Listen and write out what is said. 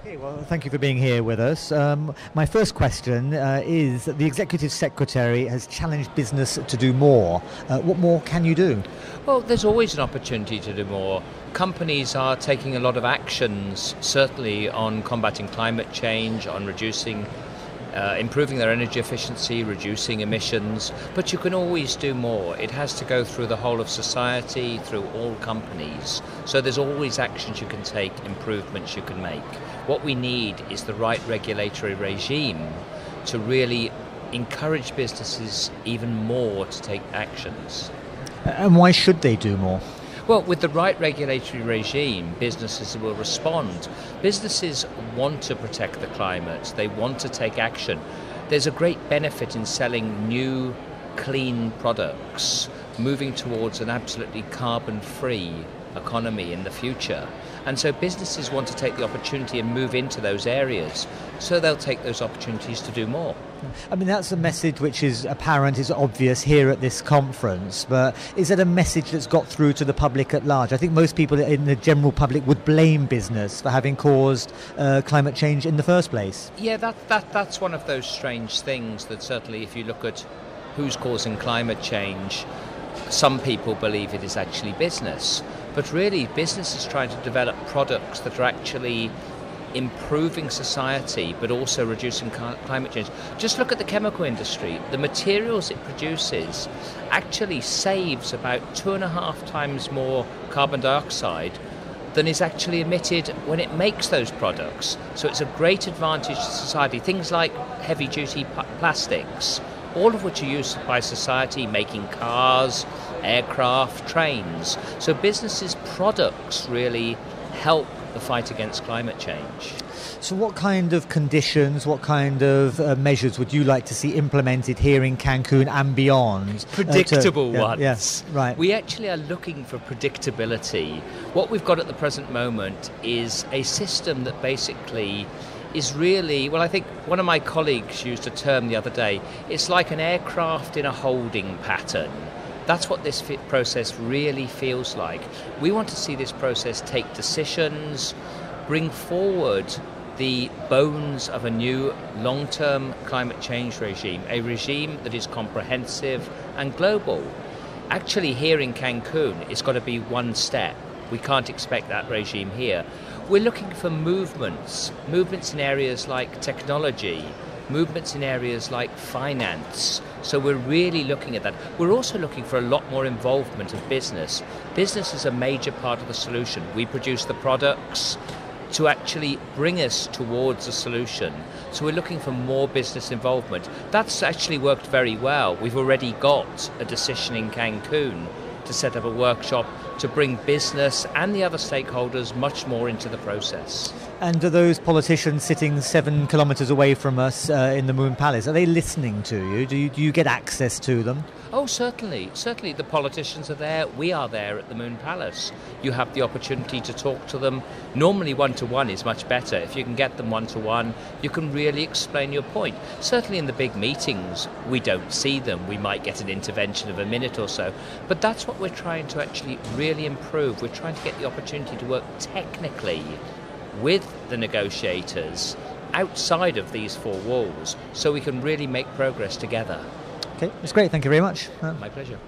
Okay, well, thank you for being here with us. My first question is that the Executive Secretary has challenged business to do more. What more can you do? Well, there's always an opportunity to do more. Companies are taking a lot of actions, certainly on combating climate change, on improving their energy efficiency, reducing emissions, but you can always do more. It has to go through the whole of society, through all companies. So there's always actions you can take, improvements you can make. What we need is the right regulatory regime to really encourage businesses even more to take actions. And why should they do more? Well, with the right regulatory regime, businesses will respond. Businesses want to protect the climate. They want to take action. There's a great benefit in selling new, clean products, moving towards an absolutely carbon-free economy in the future. And so businesses want to take the opportunity and move into those areas. So they'll take those opportunities to do more. I mean, that's a message which is apparent, is obvious here at this conference, but is it a message that's got through to the public at large? I think most people in the general public would blame business for having caused climate change in the first place. Yeah, that's one of those strange things that certainly if you look at who's causing climate change, some people believe it is actually business. But really, business is trying to develop products that are actually improving society, but also reducing climate change. Just look at the chemical industry. The materials it produces actually saves about 2.5 times more carbon dioxide than is actually emitted when it makes those products. So it's a great advantage to society. Things like heavy-duty plastics, all of which are used by society, making cars, aircraft, trains. So businesses' products really help the fight against climate change. So what kind of conditions, what kind of measures would you like to see implemented here in Cancun and beyond? Predictable ones. Yes, right. We actually are looking for predictability. What we've got at the present moment is a system that basically is really, well, I think one of my colleagues used a term the other day, it's like an aircraft in a holding pattern. That's what this process really feels like. We want to see this process take decisions, bring forward the bones of a new long-term climate change regime, a regime that is comprehensive and global. Actually, here in Cancun, it's got to be one step. We can't expect that regime here. We're looking for movements in areas like technology, movements in areas like finance. So we're really looking at that. We're also looking for a lot more involvement of business. Business is a major part of the solution. We produce the products to actually bring us towards a solution. So we're looking for more business involvement. That's actually worked very well. We've already got a decision in Cancun to set up a workshop to bring business and the other stakeholders much more into the process. And are those politicians sitting 7 kilometres away from us in the Moon Palace, are they listening to you? Do you get access to them? Oh, certainly. Certainly the politicians are there. We are there at the Moon Palace. You have the opportunity to talk to them. Normally one-to-one is much better. If you can get them one-to-one, you can really explain your point. Certainly in the big meetings, we don't see them. We might get an intervention of a minute or so. But that's what we're trying to actually really improve. We're trying to get the opportunity to work technically with the negotiators outside of these 4 walls so we can really make progress together. Okay, that's great. Thank you very much. My pleasure.